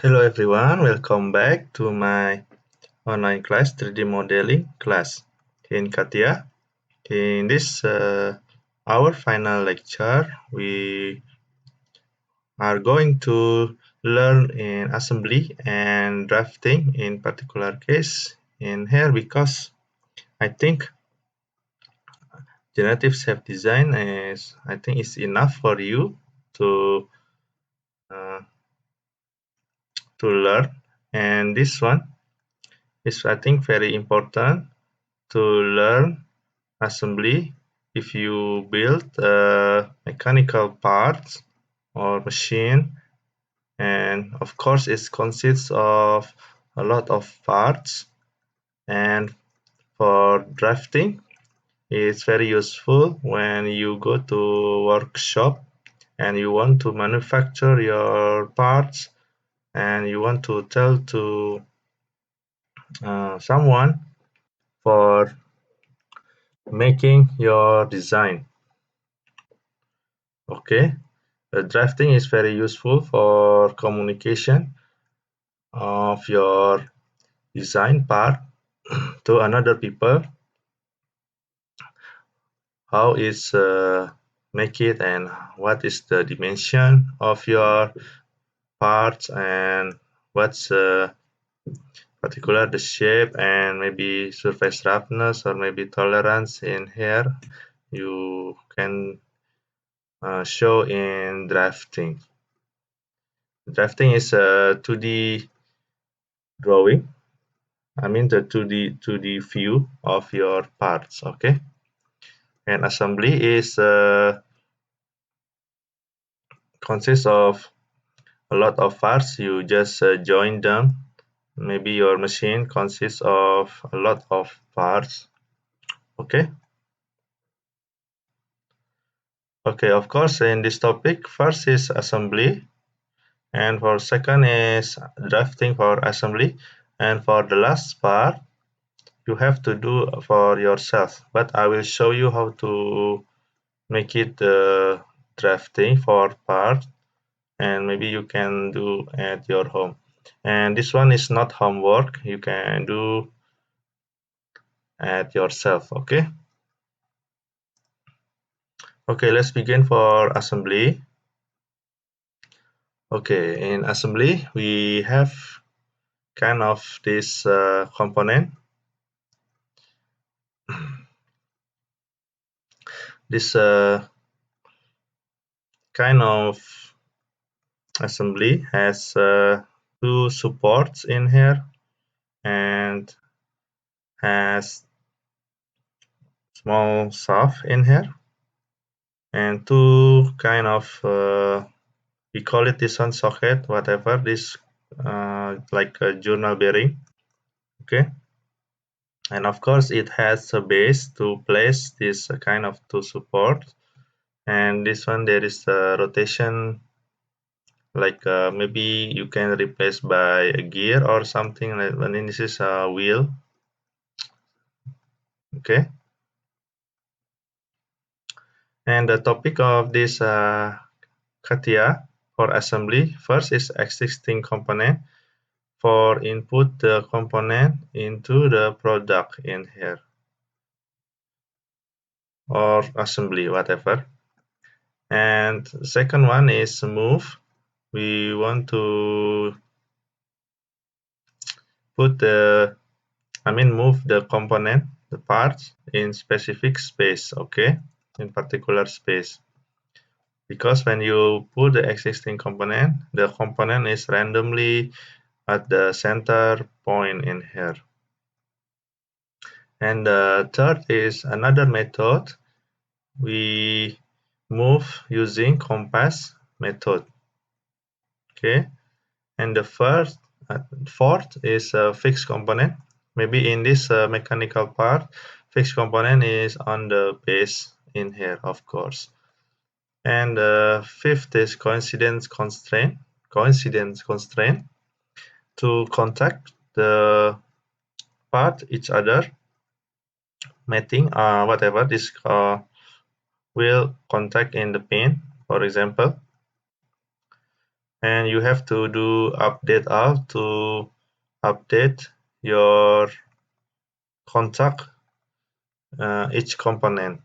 Hello everyone, welcome back to my online class 3D modeling class in CATIA. In this our final lecture, we are going to learn in assembly and drafting in particular case in here because I think generative shape design is enough for you to uh, to learn, and this one is I think very important to learn assembly if you build mechanical parts or machine, and of course it consists of a lot of parts, and for drafting it's very useful when you go to workshop and you want to manufacture your parts and you want to tell to someone for making your design. Okay, drafting is very useful for communication of your design part to another people, how is make it and what is the dimension of your parts and what's particular the shape and maybe surface roughness or maybe tolerance in here you can show in drafting. Drafting is a 2D drawing. I mean the 2D view of your parts, okay? And assembly is consists of a lot of parts. You just join them. Maybe your machine consists of a lot of parts, okay? Okay, of course, in this topic, first is assembly, and for second is drafting for assembly, and for the last part, you have to do for yourself. But I will show you how to make it drafting for part, and maybe you can do at your home. And this one is not homework, you can do at yourself, okay? Okay, let's begin for assembly. Okay, in assembly we have kind of this component. This kind of assembly has two supports in here and has small shaft in here and two kind of we call it this one socket, whatever, this like a journal bearing, okay? And of course it has a base to place this kind of two support, and this one there is a rotation, like maybe you can replace by a gear or something, like, and then this is a wheel, okay? And the topic of this CATIA for assembly, first is existing component. For input the component into the product in here or assembly, whatever. And second one is move. We want to put move the component, the parts in specific space, okay, in particular space. Because when you put the existing component, the component is randomly at the center point in here. And the third is another method. We move using compass method, okay? And the fourth is a fixed component. Maybe in this mechanical part, fixed component is on the base in here, of course. And the fifth is coincidence constraint. Coincidence constraint to contact the part each other, mating, whatever this will contact in the pin, for example. and you have to do update all to update your contact each component.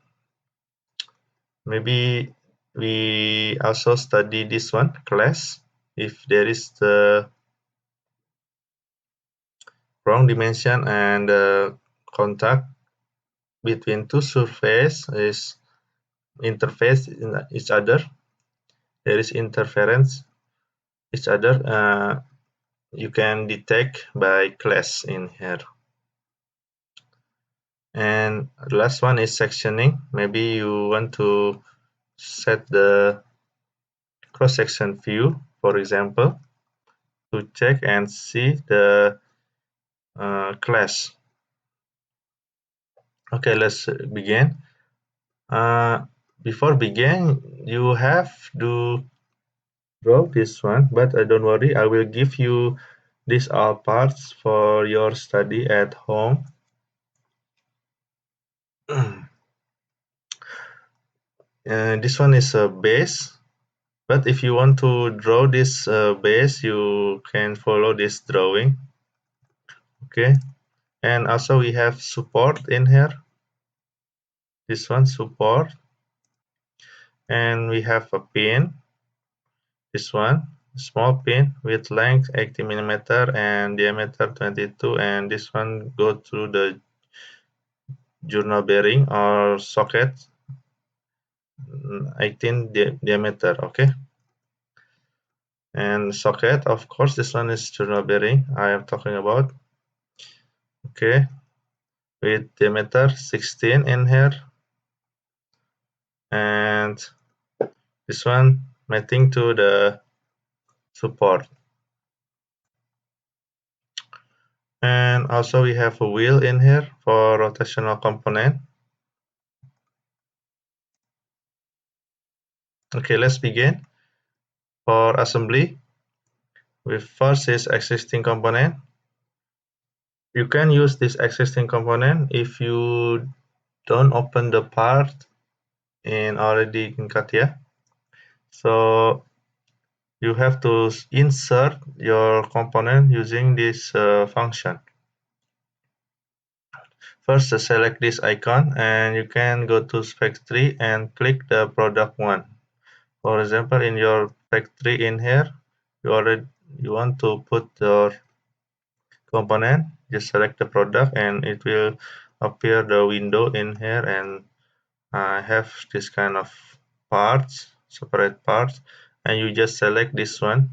Maybe we also study this one class. If there is the wrong dimension and the contact between two surfaces is interface in each other, there is interference each other, you can detect by class in here. And the last one is sectioning. Maybe you want to set the cross-section view, for example, to check and see the class. Okay, let's begin. Before begin, you have to draw this one, but don't worry, I will give you these all parts for your study at home. This one is a base, but if you want to draw this base, you can follow this drawing. Okay, and also we have support in here. This one support, and we have a pin. This one small pin with length 80 millimeter and diameter 22, and this one go through the journal bearing or socket 18 diameter. Okay, and socket, of course, this one is journal bearing I am talking about. Okay, with diameter 16 in here, and this one mating to the support. And also we have a wheel in here for rotational component. Okay, let's begin. For assembly, we first is existing component. You can use this existing component if you don't open the part already in CATIA. So you have to insert your component using this function. First, select this icon and you can go to factory and click the product one. For example, in your factory in here, you want to put your component, just select the product and it will appear the window in here, and I have this kind of parts, separate parts, and you just select this one,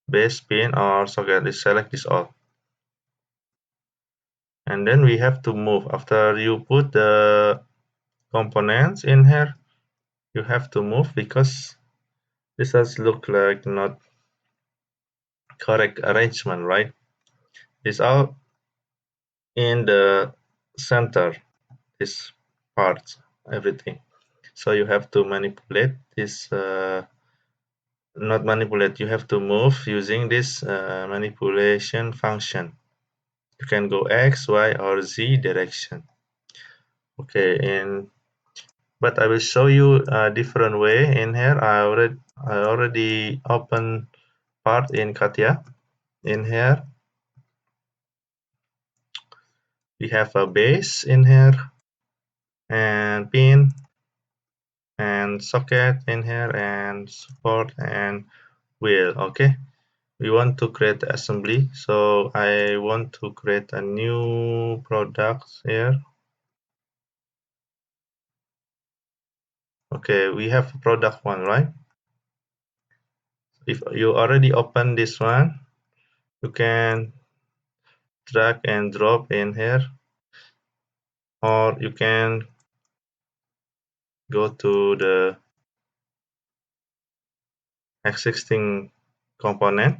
base, pin or socket. Select this all, and then we have to move. After you put the components in here, you have to move because this does look like not correct arrangement, right? It's all in the center, this parts, everything. So you have to manipulate this, not manipulate, you have to move using this manipulation function. You can go X, Y, or Z direction. Okay, but I will show you a different way in here. I already opened part in CATIA. In here, we have a base in here, and pin, and socket in here, and support, and wheel. Okay, we want to create assembly, so I want to create a new product here. Okay, we have product one, right? If you already open this one, you can drag and drop in here, or you can go to the existing component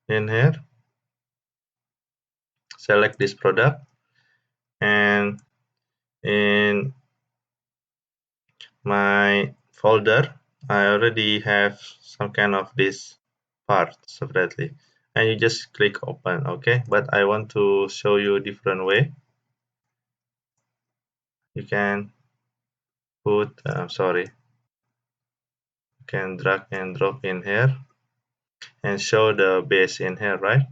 in here, select this product, and in my folder I already have some kind of this part separately, and you just click open. Okay, but I want to show you a different way. You can put sorry, can drag and drop in here and show the base in here, right?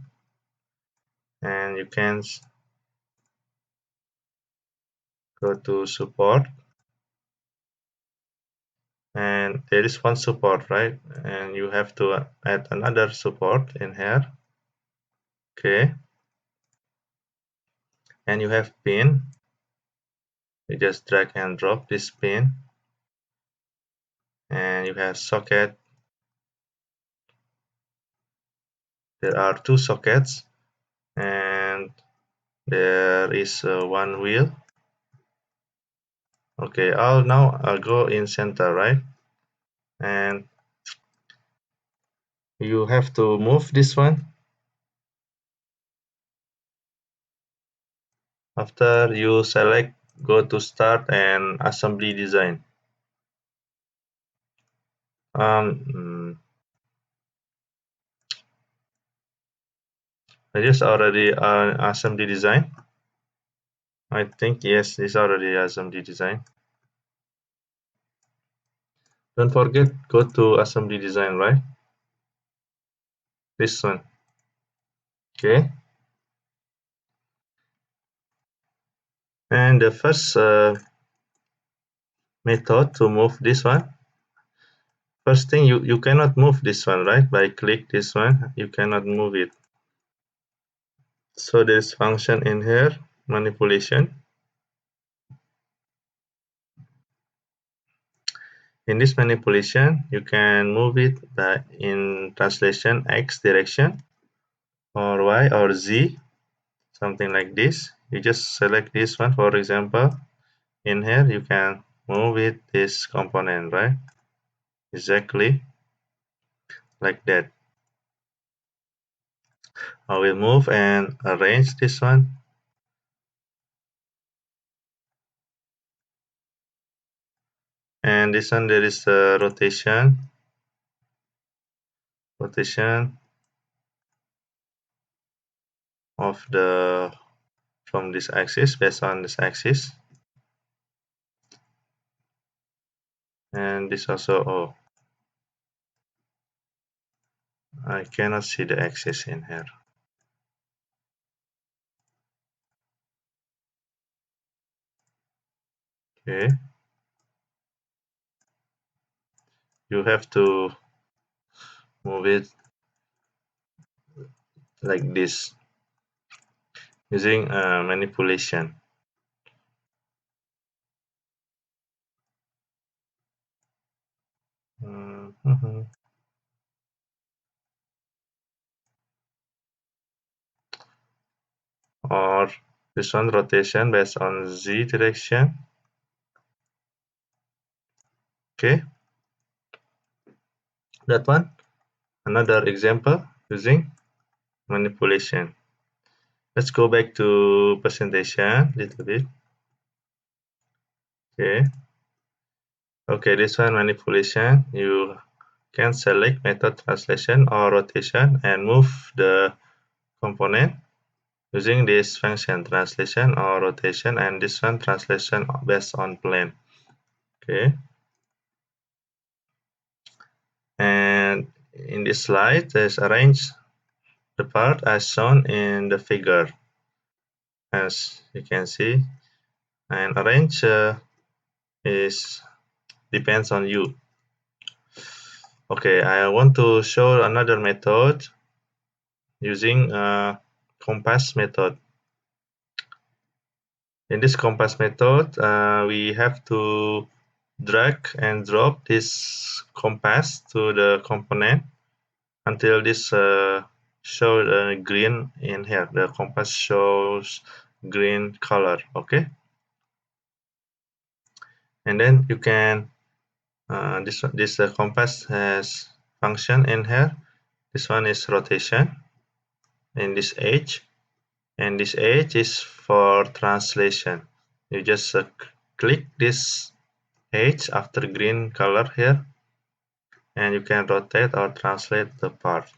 And you can go to support, and there is one support, right? And you have to add another support in here. Okay, and you have pin. You just drag and drop this pin, and you have socket. There are two sockets, and there is one wheel. Okay, I'll go in center, right? And you have to move this one. After you select, go to start and assembly design. I just already assembly design. I think yes, this already assembly design. Don't forget, go to assembly design, right? This one. Okay. And the first method to move this one. First thing, you cannot move this one, right? By click this one, you cannot move it. So there's function in here, manipulation. In this manipulation, you can move it by in translation X direction or Y or Z, something like this. You just select this one, for example. In here, you can move it this component, right? Exactly like that. I will move and arrange this one. And this one, there is a rotation of the from this axis based on this axis. And this also, oh, I cannot see the axis in here. Okay. You have to move it like this using manipulation. Mhm. Or this one, rotation based on Z direction. Okay, that one. Another example using manipulation. Let's go back to presentation a little bit. Okay. Okay, this one, manipulation. You can select method translation or rotation and move the component using this function, translation or rotation, and this one, translation based on plane. Okay. And in this slide, let's arrange the part as shown in the figure. As you can see, and arrange is depends on you. Okay, I want to show another method using compass method. In this compass method, we have to drag and drop this compass to the component until this show green in here. The compass shows green color. Okay, and then you can this compass has function in here. This one is rotation in this edge, and this edge is for translation. You just click this edge after green color here, and you can rotate or translate the part.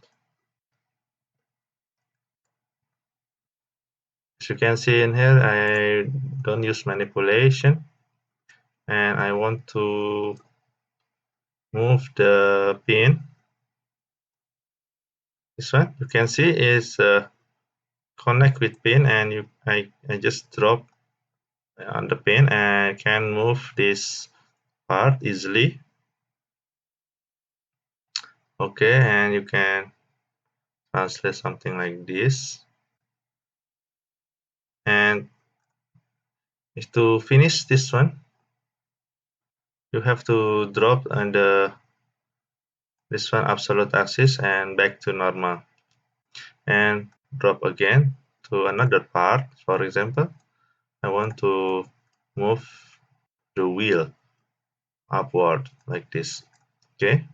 As you can see in here, I don't use manipulation, and I want to move the pin. This one you can see is connect with pin, and I just drop on the pin and can move this part easily. Okay, and you can translate something like this. And to finish this one, you have to drop on this one absolute axis and back to normal, and drop again to another part. For example, I want to move the wheel upward like this. Okay,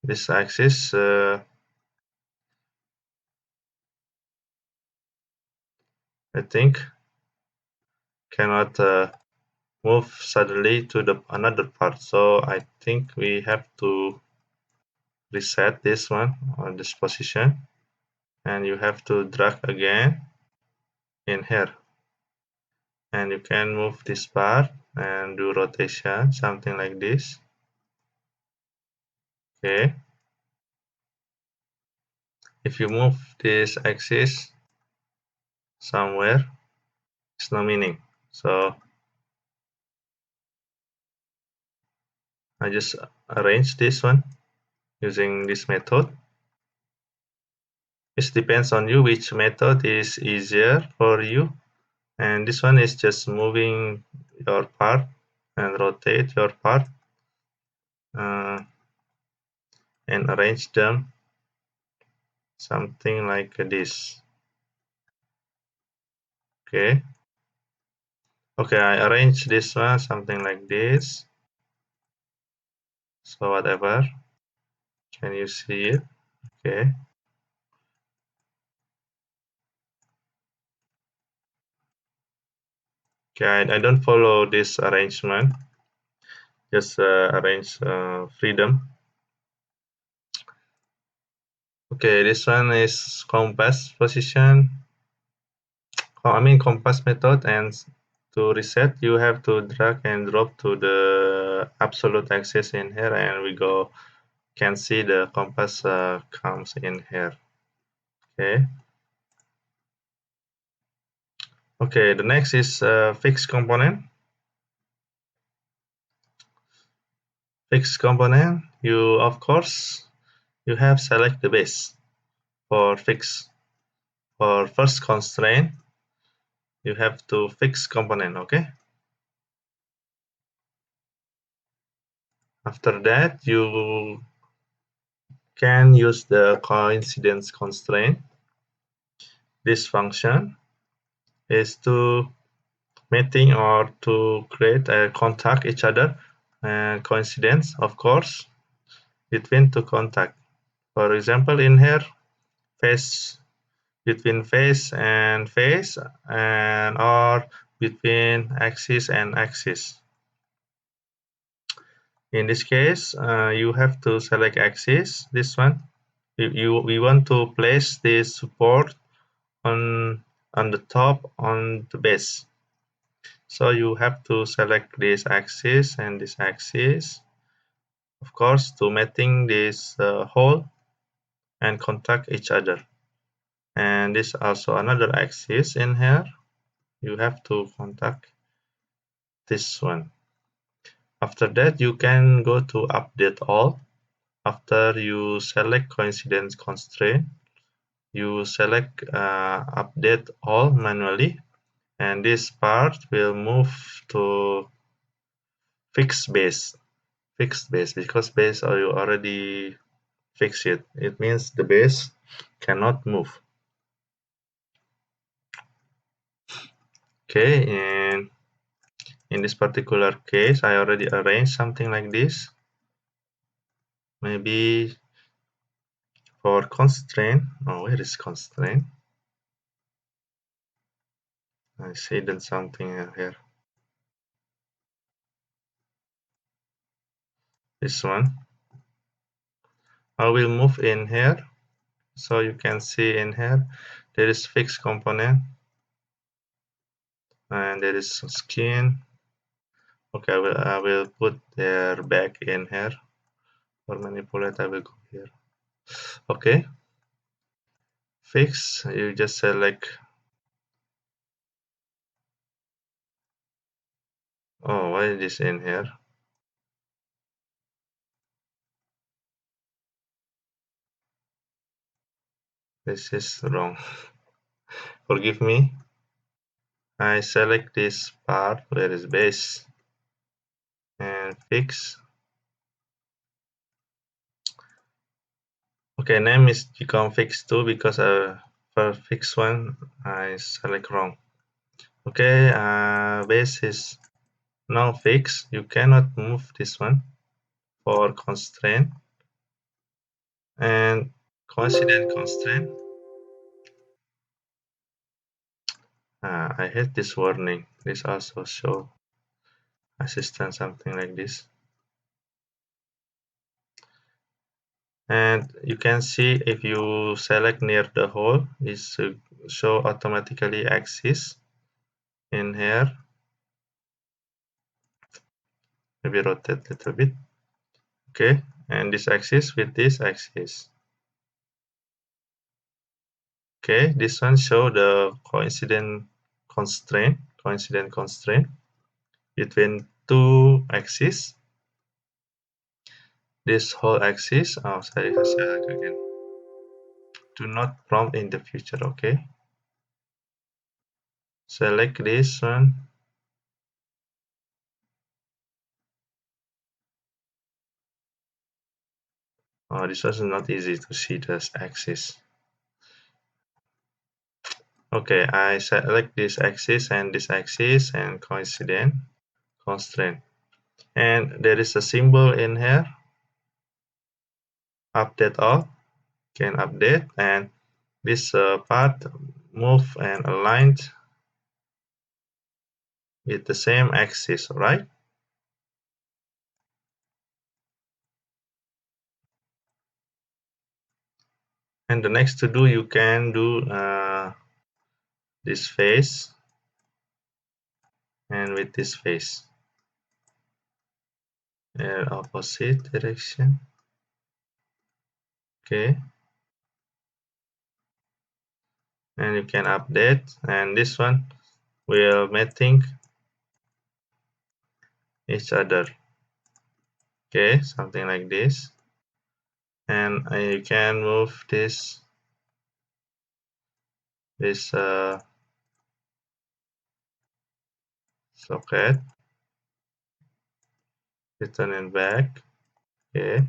this axis I think cannot move suddenly to the another part, so I think we have to reset this one on this position, and you have to drag again in here, and you can move this part and do rotation something like this. Okay, if you move this axis somewhere, it's no meaning, so I just arrange this one using this method. It depends on you which method is easier for you, and this one is just moving your part and rotate your part uh, and arrange them something like this. Okay, I arrange this one something like this, so whatever, can you see it? Okay, I don't follow this arrangement, just arrange freedom. Okay, this one is compass position. I mean compass method, and to reset you have to drag and drop to the absolute axis in here, and we go can see the compass comes in here. Okay. Okay, the next is fixed component. Fixed component, you of course you have select the base for fix. For first constraint, you have to fix component. Okay. After that, you can use the coincidence constraint. This function is to meeting or to create a contact each other, and coincidence of course between two contact. For example, in here face between face and face, and or between axis and axis. In this case, you have to select axis, this one. We want to place this support on the top on the base. So you have to select this axis and this axis, of course, to mating this hole and contact each other. And this also another axis in here. You have to contact this one. After that, you can go to update all. After you select coincidence constraint, you select update all manually, and this part will move to fixed base. Fixed base, because base you already fix it. It means the base cannot move. Okay, and in this particular case, I already arranged something like this. Maybe for constraint. Oh, where is constraint? I see then something here. This one. I will move in here. So you can see in here, there is fixed component, and there is skin. Okay, I will put their back in here. For manipulate, I will go here. Okay, fix. You just select. Oh, why is this in here? This is wrong. Forgive me. I select this part where is base and fix. Okay, name is become fix too because for fix one I select wrong. Okay, base is now fixed. You cannot move this one for constraint and coincident constraint. I hate this warning. This also show assistant something like this. And you can see if you select near the hole, it show automatically axis in here. Maybe rotate a little bit. Okay, and this axis with this axis. Okay, this one show the coincident constraint between two axes. This whole axis, oh sorry, I select again. Do not prompt in the future, okay? Select this one. Oh, this was not easy to see this axis. Okay, I select this axis and coincident constraint. And there is a symbol in here. Update all. Can update and this part move and aligned with the same axis, right? And the next to do, you can do this face and with this face opposite direction. Okay, and you can update, and this one will matching each other. Okay, something like this, and you can move this socket, return it back. Okay,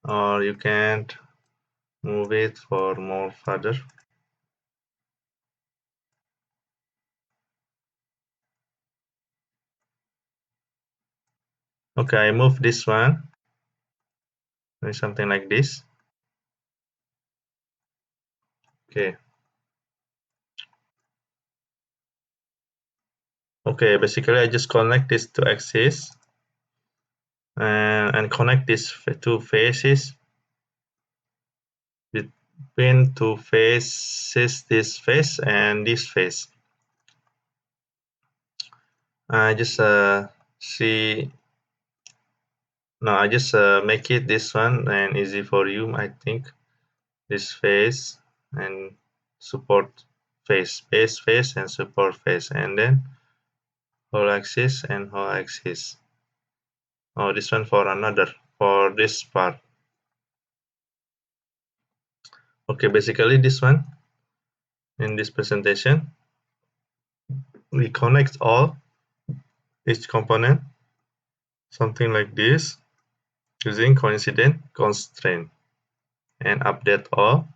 or you can move it for more further. Okay, I move this one, something like this. Okay. Okay, basically I just connect these two axes and connect these two faces between two faces, this face and this face. I just see no, I just make it this one and easy for you. I think this face and support face, base face and support face, and then whole axis and whole axis. Oh, this one for another for this part. Okay, basically this one in this presentation we connect all each component something like this using coincident constraint and update all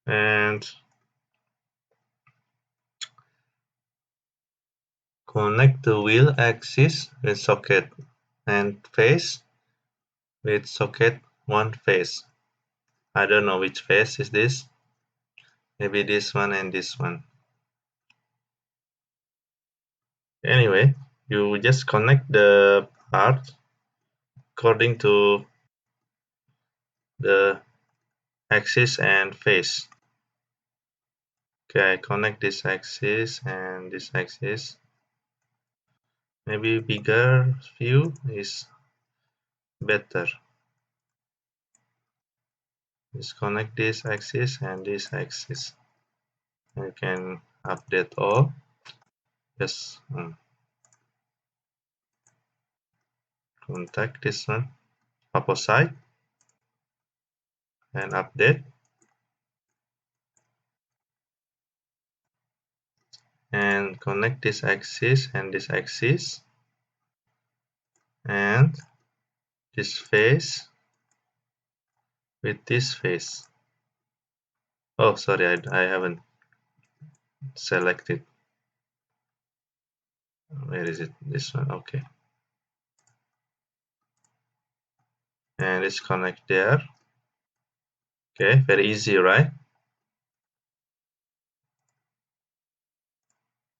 and connect the wheel axis with socket and face with socket one face. I don't know which face is this. Maybe this one and this one. Anyway, you just connect the part according to the axis and face. Okay, I connect this axis and this axis. Maybe bigger view is better. Just connect this axis and this axis. You can update all. Just contact this one, opposite, and update. And connect this axis and this axis. And this face with this face. Oh, sorry, I haven't selected. Where is it? This one, okay. And it's connect there. Okay, very easy, right?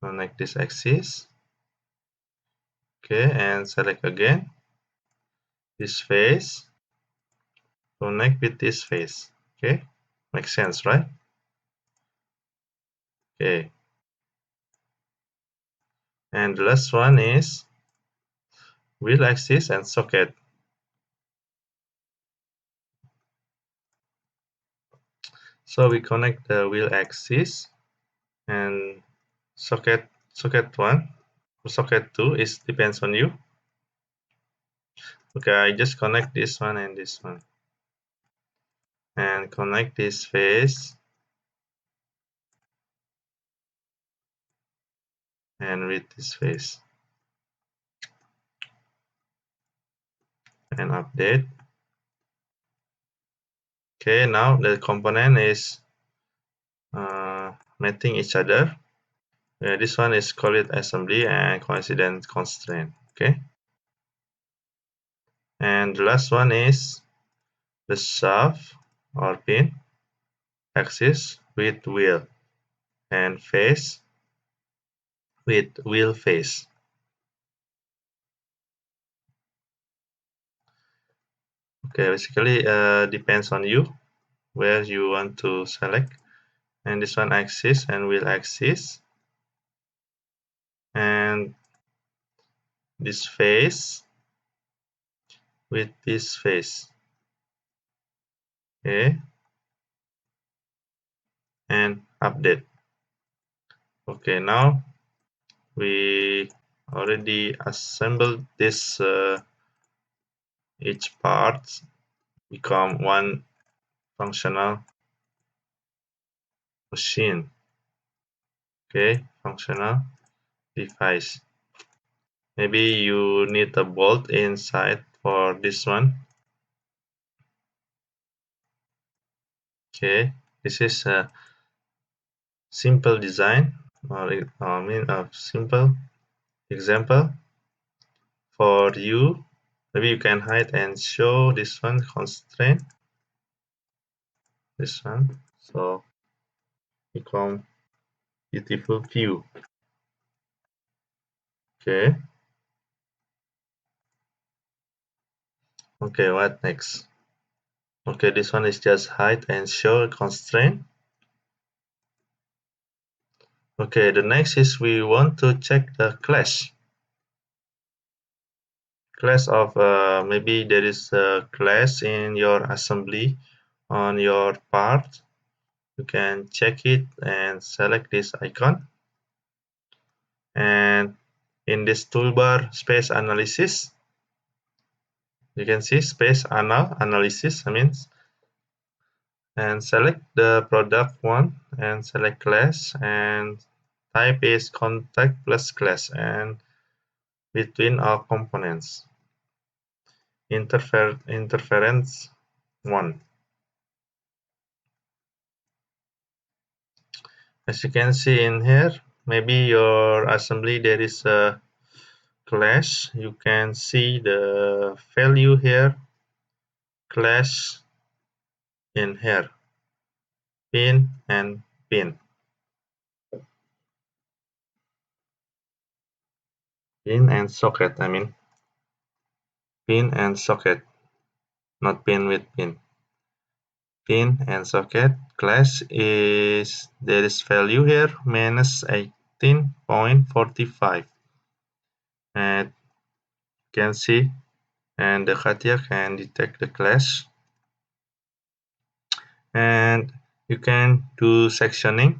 Connect this axis. Okay, and select again this face. Connect with this face. Okay, makes sense, right? Okay, and the last one is wheel axis and socket. So we connect the wheel axis and socket 1 or socket 2 is depends on you. Okay, I just connect this one and this one and connect this face and with this face and update. Okay, now the component is matching each other. This one is call it assembly and coincident constraint. Okay, and the last one is the shaft or pin axis with wheel and face with wheel face. Okay, basically depends on you where you want to select. And this one axis and wheel axis and this face with this face. Okay, and update. Okay, now we already assembled this each part become one functional machine. Okay, functional device. Maybe you need a bolt inside for this one. Okay, this is a simple design or I mean a simple example for you. Maybe you can hide and show this one constraint, this one, so become beautiful view. Okay, okay, what next? Okay, this one is just hide and show constraint. Okay, the next is we want to check the class of maybe there is a class in your assembly on your part. You can check it and select this icon. And in this toolbar space analysis, you can see space analysis, and select the product one and select class and type is contact plus class and between all components interference 1. As you can see in here, maybe your assembly there is a clash. You can see the value here, clash in here, pin and pin, pin and socket. Pin and socket, not pin with pin. pin and socket. Class is there is value here minus 18.45, and you can see, and the CATIA can detect the clash, and you can do sectioning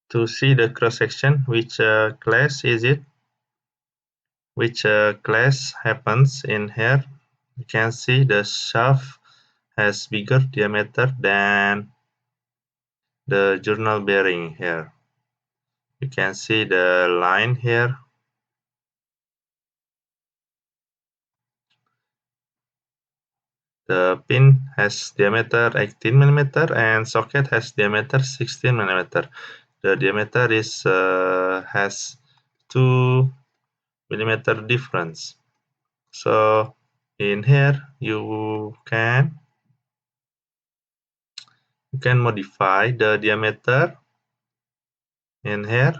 to see the cross section, which class is it, which class happens in here. You can see the shaft has bigger diameter than the journal bearing here. You can see the line here. The pin has diameter 18 millimeter and socket has diameter 16 millimeter. The diameter is has 2 millimeter difference. So in here you can modify the diameter in here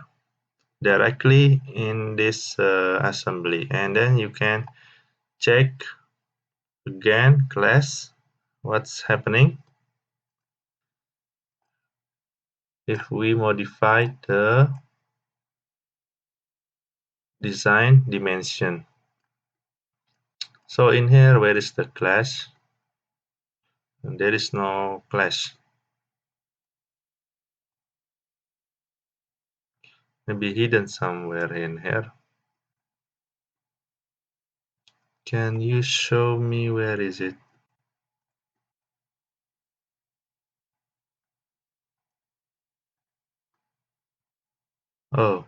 directly in this assembly, and then you can check again class what's happening if we modify the design dimension. So in here, where is the clash? And there is no clash. Maybe hidden somewhere in here. Can you show me where is it? Oh.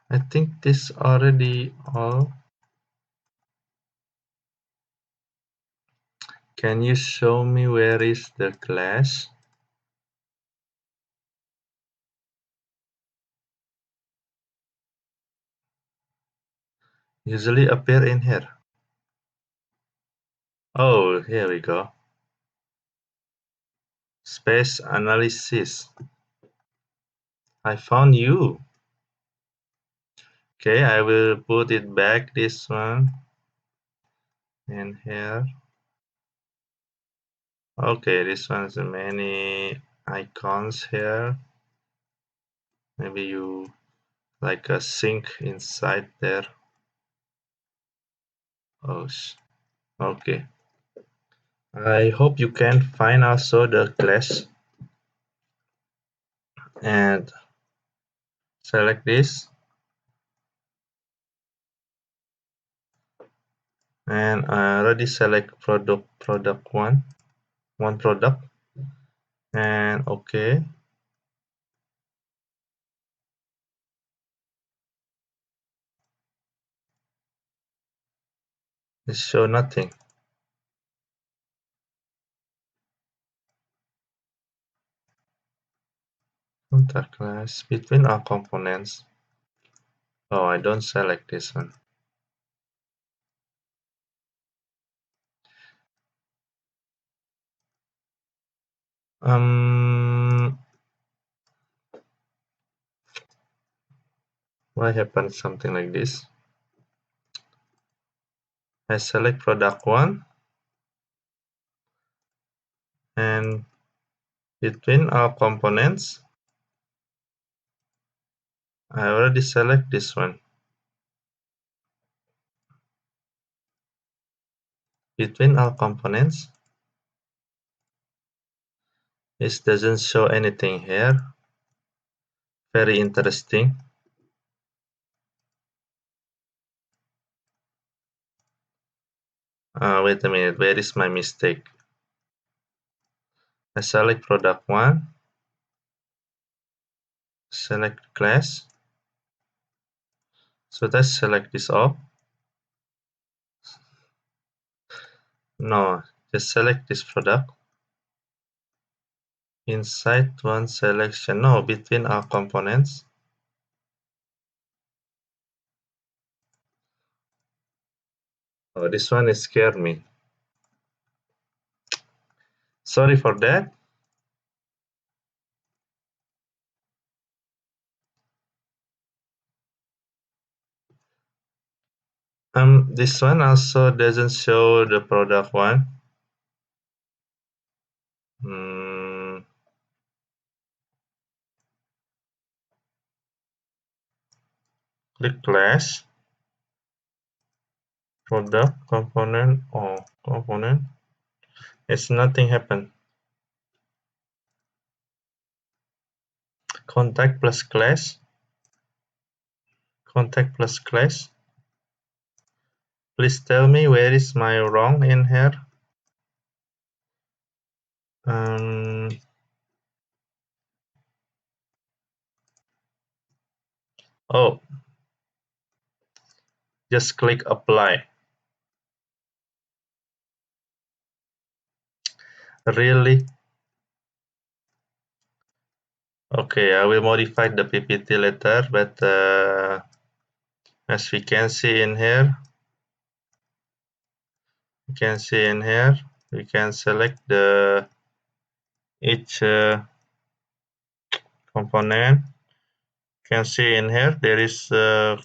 I think this already all. Can you show me where is the clash? Usually appear in here. Oh, here we go. Space analysis. I found you. Okay, I will put it back, this one, in here. Okay, this one's many icons here. Maybe you like a sink inside there. Oh, okay. I hope you can find also the class and select this, and I already select product one product, and okay. It show nothing. Contact class between our components. Oh, I don't select this one. Why happens something like this? I select product one, and between our components, I already select this one. Between all components, it doesn't show anything here. Very interesting. Wait a minute, where is my mistake? I select product one, select class. So let's select this all. No, just select this product. Inside one selection, no, between our components. Oh, this one is scared me. Sorry for that. This one also doesn't show the product one. Click class, product, component, or component. It's nothing happen. Contact plus class. Contact plus class. Please tell me where is my wrong in here. Oh, just click apply. Really? Okay, I will modify the PPT later, but as we can see in here, we can select the each component. You can see in here there is a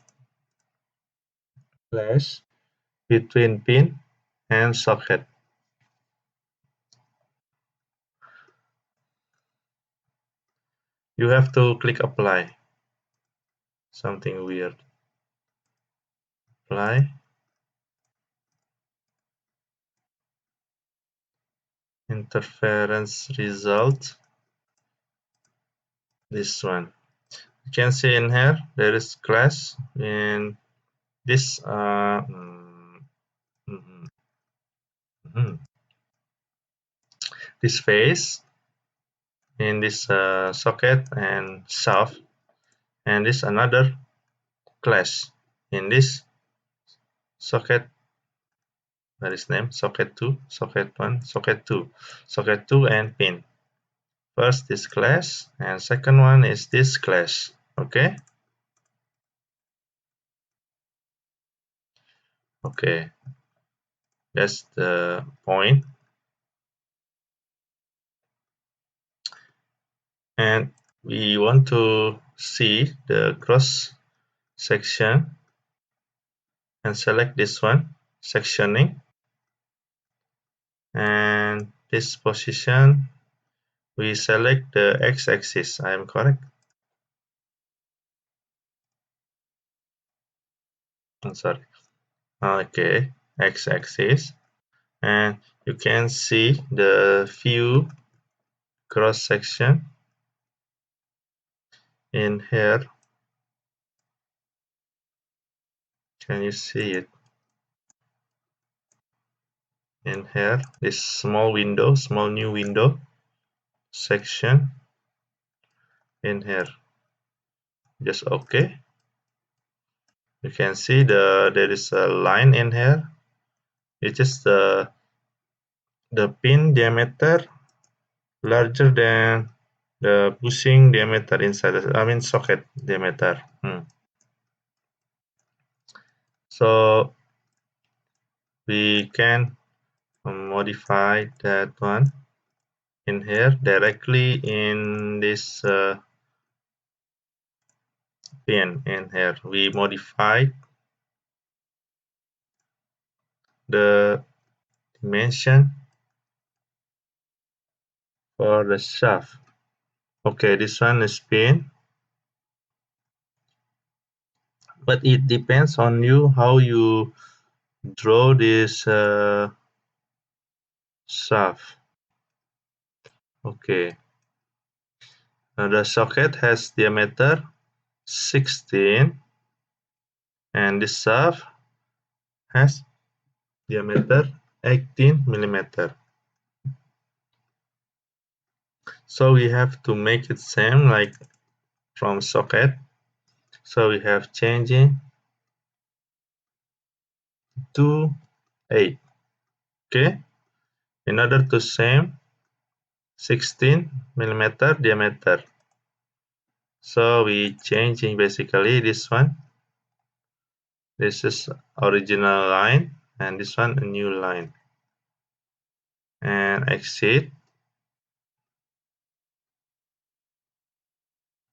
clash between pin and socket. You have to click apply. Something weird. Apply. Interference result. This one. You can see in here there is clash in this this phase in this socket and shaft, and this another clash in this socket. That is name socket 2, socket 1, socket 2 and pin. First this clash and second one is this clash. Okay. Okay, that's the point. And we want to see the cross section and select this one, sectioning, and this position we select the x-axis. I am correct? I'm sorry. Okay, x-axis, and you can see the view cross section in here. Can you see it in here? This small window, small new window section in here. Just okay. You can see there is a line in here. It is the pin diameter larger than the bushing diameter inside socket diameter. So we can modify that one in here directly in this pin in here. We modify the dimension for the shaft. Okay, this one is pin, but it depends on you how you draw this shaft. Okay, now the socket has diameter 16 and this shaft has diameter 18 millimeter. So we have to make it same like from socket. So we have changing to 8. Okay, in order to same 16 millimeter diameter. So we changing basically this one. This is original line and this one a new line. And exit.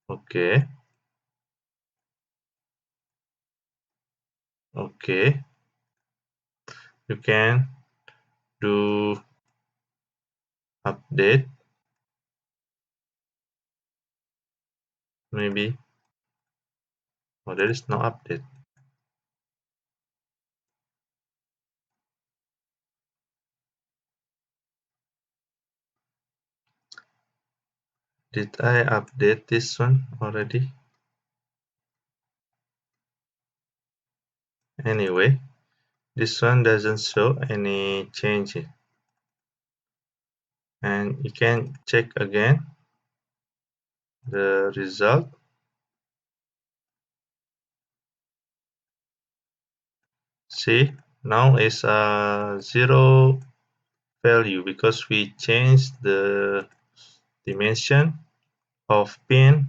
Okay. Okay. you can do update, maybe. Oh, there is no update. Did I update this one already? Anyway, this one doesn't show any change, and you can check again the result. See, now is a zero value because we changed the dimension of pin.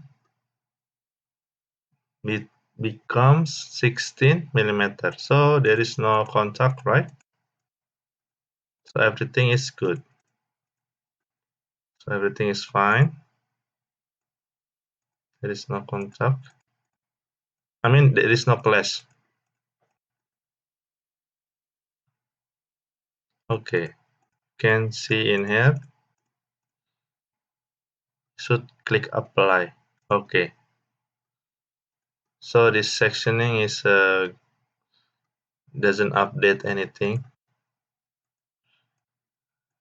It becomes 16 millimeter, so there is no contact, right? So everything is good, so everything is fine. There is no contact, I mean there is no clash. Okay, can see in here, should click apply. Okay, so this sectioning is doesn't update anything.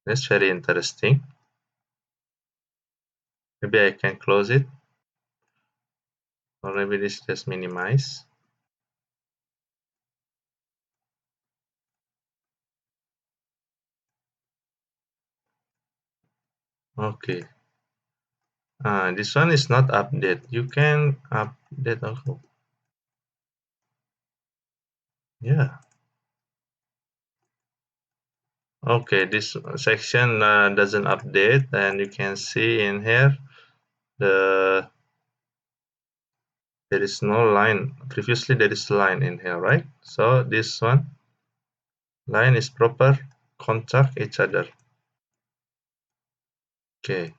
That's very interesting. Maybe I can close it, or maybe this just minimize. Okay, this one is not update. You can update also. Yeah. Okay, this section doesn't update, and you can see in here the there is no line. Previously there is line in here, right? So this one line is proper contact each other. Okay,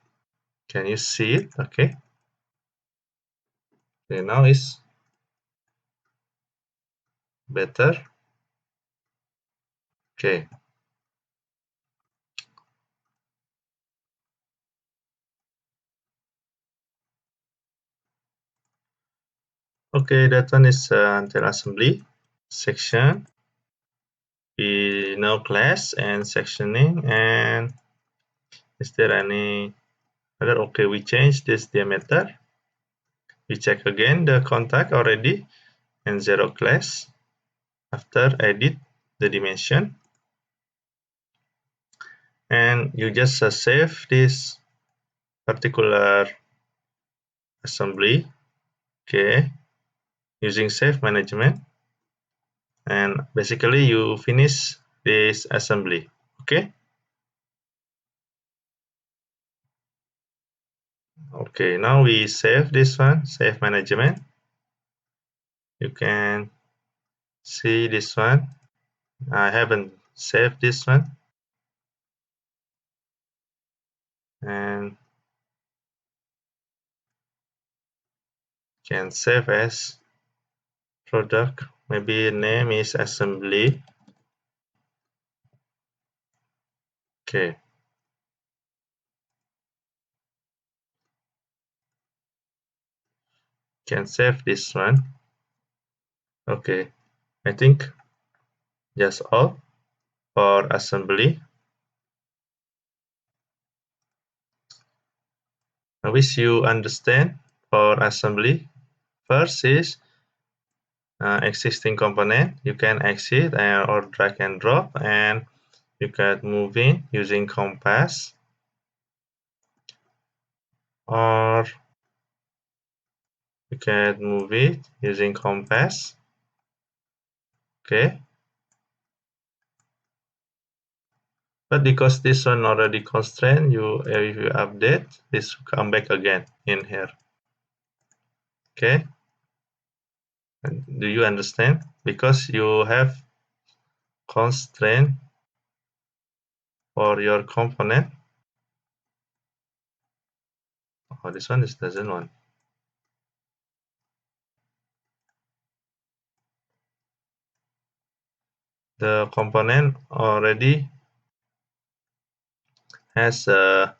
can you see it? Okay. Okay, now it's better. Okay. Okay, that one is until assembly section. We know class and sectioning, and is there any other? Okay, we change this diameter. We check again the contact already and zero clash after edit the dimension, and you just save this particular assembly, okay, using save management, and basically you finish this assembly. Okay. Okay, now we save this one, save management. You can see this one. I haven't saved this one, and can save as product. Maybe name is assembly. Okay. Can save this one. Okay. I think that's all for assembly. I wish you understand for assembly. First is existing component. You can exit or drag and drop, and you can move in using compass, or you can move it using compass. Okay. But because this one already constrained, if you update, this will come back again in here. Okay. And do you understand? Because you have constraint for your component. Oh, this one is doesn't want. the component already has a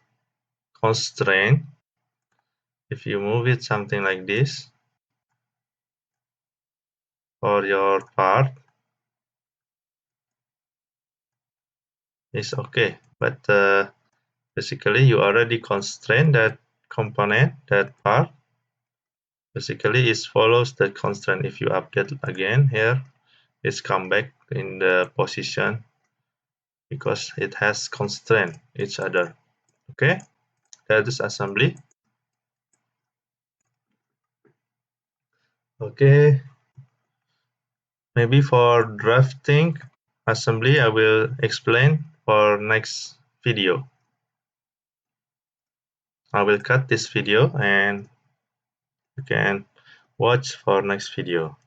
constraint. If you move it something like this for your part, it's okay. But basically, you already constrain that component, that part. Basically, it follows the constraint. If you update again here, it's come back in the position because it has constraint each other. Okay, that is assembly. Okay, maybe for drafting assembly, I will explain for next video. I will cut this video and you can watch for next video.